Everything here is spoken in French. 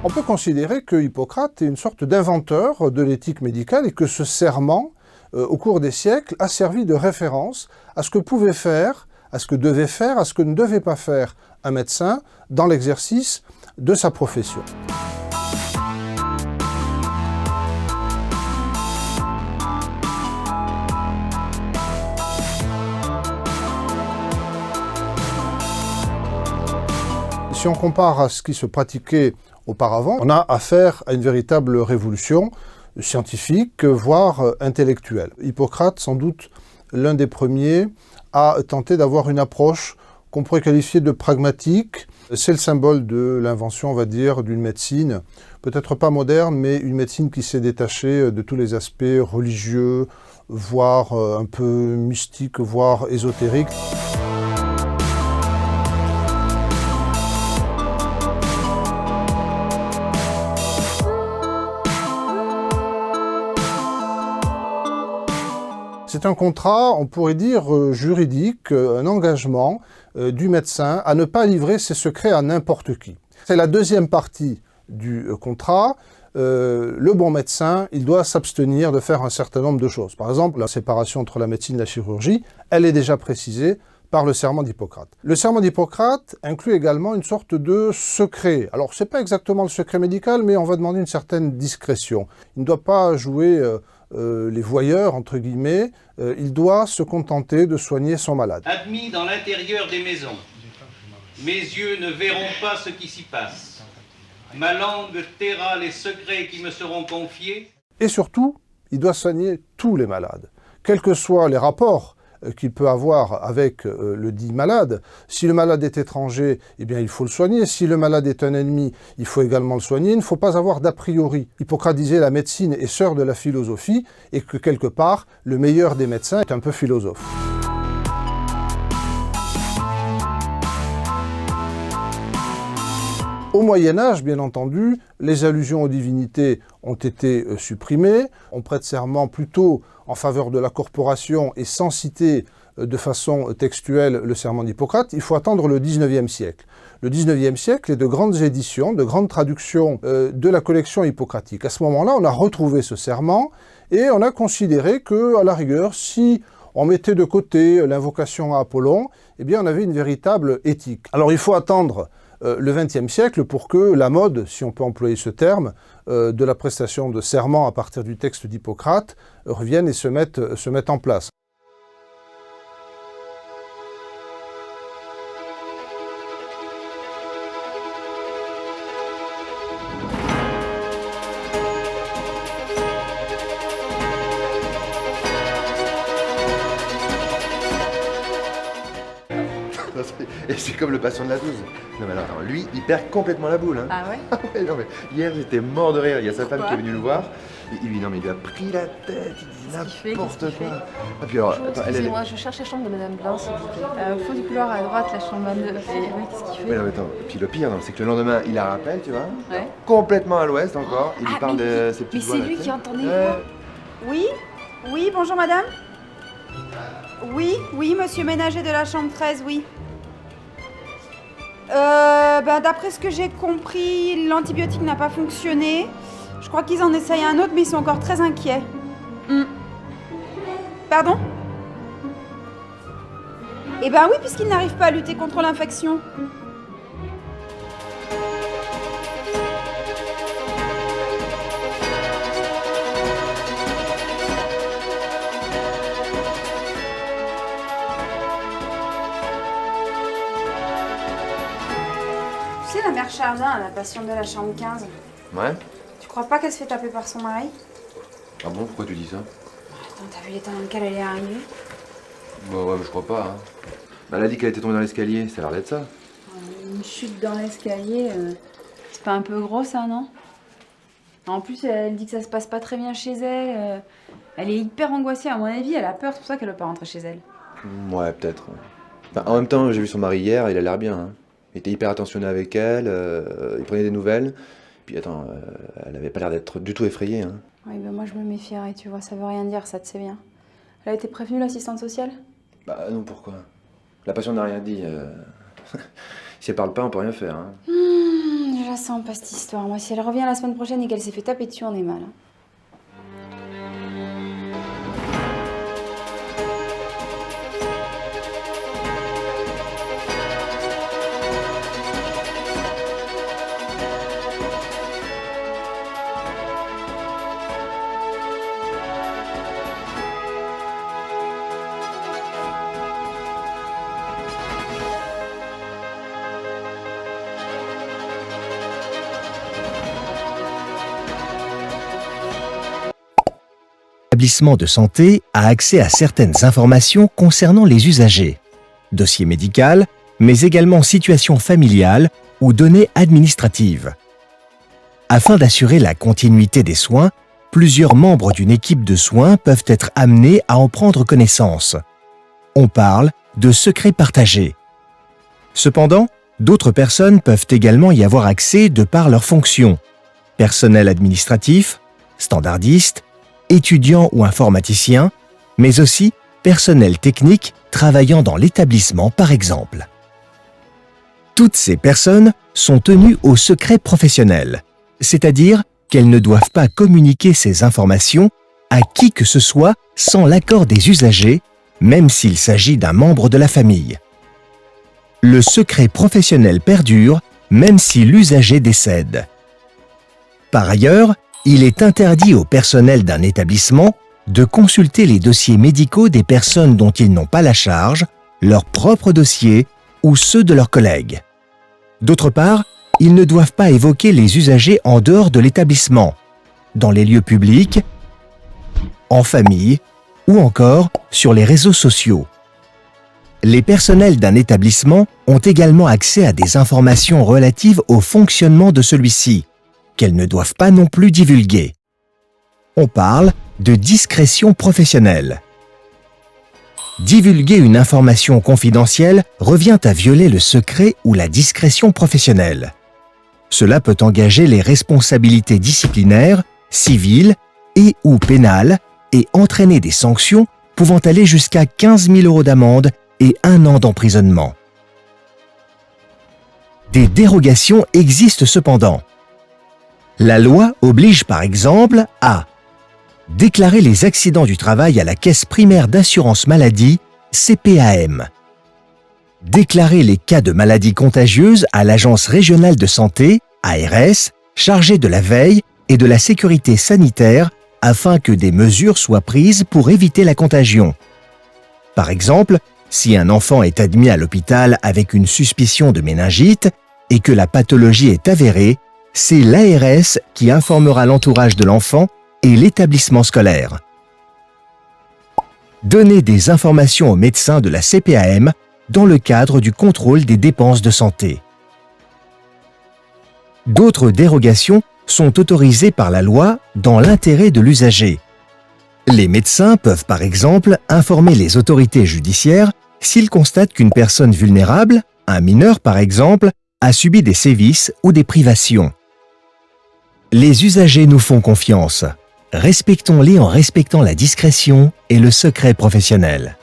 On peut considérer que Hippocrate est une sorte d'inventeur de l'éthique médicale et que ce serment, au cours des siècles, a servi de référence à ce que pouvait faire, à ce que devait faire, à ce que ne devait pas faire un médecin dans l'exercice de sa profession. Si on compare à ce qui se pratiquait auparavant, on a affaire à une véritable révolution scientifique, voire intellectuelle. Hippocrate, sans doute l'un des premiers, a tenté d'avoir une approche qu'on pourrait qualifier de pragmatique. C'est le symbole de l'invention, on va dire, d'une médecine, peut-être pas moderne, mais une médecine qui s'est détachée de tous les aspects religieux, voire un peu mystiques, voire ésotériques. C'est un contrat, on pourrait dire, juridique, un engagement du médecin à ne pas livrer ses secrets à n'importe qui. C'est la deuxième partie du contrat. Le bon médecin, il doit s'abstenir de faire un certain nombre de choses. Par exemple, la séparation entre la médecine et la chirurgie, elle est déjà précisée par le serment d'Hippocrate. Le serment d'Hippocrate inclut également une sorte de secret. Alors, ce n'est pas exactement le secret médical, mais on va demander une certaine discrétion. Il ne doit pas jouer les voyeurs, entre guillemets, il doit se contenter de soigner son malade. Admis dans l'intérieur des maisons, mes yeux ne verront pas ce qui s'y passe. Ma langue taira les secrets qui me seront confiés. Et surtout, il doit soigner tous les malades, quels que soient les rapports qu'il peut avoir avec le dit malade. Si le malade est étranger, eh bien il faut le soigner. Si le malade est un ennemi, il faut également le soigner. Il ne faut pas avoir d'a priori. Hippocrate disait la médecine est sœur de la philosophie et que quelque part, le meilleur des médecins est un peu philosophe. Au Moyen-Âge, bien entendu, les allusions aux divinités ont été supprimées. On prête serment plutôt en faveur de la corporation et sans citer de façon textuelle le serment d'Hippocrate. Il faut attendre le XIXe siècle. Le XIXe siècle est de grandes éditions, de grandes traductions de la collection hippocratique. À ce moment-là, on a retrouvé ce serment et on a considéré que, à la rigueur, si on mettait de côté l'invocation à Apollon, eh bien on avait une véritable éthique. Alors il faut attendre le XXe siècle pour que la mode, si on peut employer ce terme, de la prestation de serment à partir du texte d'Hippocrate revienne et se mette en place. Et c'est comme le patient de la 12. Non mais alors, lui, il perd complètement la boule. Hein. Ah ouais? Ah ouais, non mais hier j'étais mort de rire. Il y a sa femme qui est venue le voir. Et il lui a pris la tête, il dit n'importe quoi. Ah, puis alors, attends, excusez-moi, je cherche la chambre de Madame Blanc, s'il vous plaît. Au fond du couloir à droite, la chambre 29. Et ouais, qu'est-ce qu'il fait? Ouais, non, mais attends. Et puis le pire, c'est que le lendemain, il la rappelle, tu vois. Ouais. Complètement à l'ouest encore. Il lui parle de ses petites voix. Mais c'est lui qui entendait les voix. Oui? Oui, bonjour madame? Oui, monsieur ménager de la chambre 13, oui. D'après ce que j'ai compris, l'antibiotique n'a pas fonctionné. Je crois qu'ils en essayent un autre, mais ils sont encore très inquiets. Pardon? Eh ben oui, puisqu'ils n'arrivent pas à lutter contre l'infection. Tu sais, la mère Chardin, la patiente de la chambre 15, Ouais. tu crois pas qu'elle se fait taper par son mari? Ah bon, pourquoi tu dis ça? Attends, t'as vu l'état dans lequel elle est arrivée? Bah ouais, mais je crois pas. Hein. Bah, elle a dit qu'elle était tombée dans l'escalier, ça a l'air d'être ça. Une chute dans l'escalier, c'est pas un peu gros ça, non? En plus, elle dit que ça se passe pas très bien chez elle. Elle est hyper angoissée, à mon avis, elle a peur, c'est pour ça qu'elle veut pas rentrer chez elle. Ouais, peut-être. Enfin, en même temps, j'ai vu son mari hier, il a l'air bien. Hein. Il était hyper attentionné avec elle, il prenait des nouvelles. Puis attends, elle avait pas l'air d'être du tout effrayée. Hein. Oui, ben moi je me méfierais, tu vois, ça veut rien dire, ça, tu sais bien. Elle a été prévenue, l'assistante sociale? Bah non, pourquoi? La patiente n'a rien dit. Si elle parle pas, on peut rien faire. Hein. Déjà sent pas cette histoire. Moi, si elle revient la semaine prochaine et qu'elle s'est fait taper dessus, on est mal. L'établissement de santé a accès à certaines informations concernant les usagers, dossier médical, mais également situation familiale ou données administratives. Afin d'assurer la continuité des soins, plusieurs membres d'une équipe de soins peuvent être amenés à en prendre connaissance. On parle de secrets partagés. Cependant, d'autres personnes peuvent également y avoir accès de par leurs fonctions. Personnel administratif, standardiste, étudiants ou informaticiens, mais aussi personnel technique travaillant dans l'établissement par exemple. Toutes ces personnes sont tenues au secret professionnel, c'est-à-dire qu'elles ne doivent pas communiquer ces informations à qui que ce soit sans l'accord des usagers, même s'il s'agit d'un membre de la famille. Le secret professionnel perdure même si l'usager décède. Par ailleurs, il est interdit au personnel d'un établissement de consulter les dossiers médicaux des personnes dont ils n'ont pas la charge, leurs propres dossiers ou ceux de leurs collègues. D'autre part, ils ne doivent pas évoquer les usagers en dehors de l'établissement, dans les lieux publics, en famille ou encore sur les réseaux sociaux. Les personnels d'un établissement ont également accès à des informations relatives au fonctionnement de celui-ci, qu'elles ne doivent pas non plus divulguer. On parle de discrétion professionnelle. Divulguer une information confidentielle revient à violer le secret ou la discrétion professionnelle. Cela peut engager les responsabilités disciplinaires, civiles et ou pénales et entraîner des sanctions pouvant aller jusqu'à 15 000 € d'amende et 1 an d'emprisonnement. Des dérogations existent cependant. La loi oblige par exemple à déclarer les accidents du travail à la Caisse primaire d'assurance maladie, CPAM. Déclarer les cas de maladies contagieuses à l'Agence régionale de santé, ARS, chargée de la veille et de la sécurité sanitaire afin que des mesures soient prises pour éviter la contagion. Par exemple, si un enfant est admis à l'hôpital avec une suspicion de méningite et que la pathologie est avérée, c'est l'ARS qui informera l'entourage de l'enfant et l'établissement scolaire. Donner des informations aux médecins de la CPAM dans le cadre du contrôle des dépenses de santé. D'autres dérogations sont autorisées par la loi dans l'intérêt de l'usager. Les médecins peuvent par exemple informer les autorités judiciaires s'ils constatent qu'une personne vulnérable, un mineur par exemple, a subi des sévices ou des privations. Les usagers nous font confiance. Respectons-les en respectant la discrétion et le secret professionnel.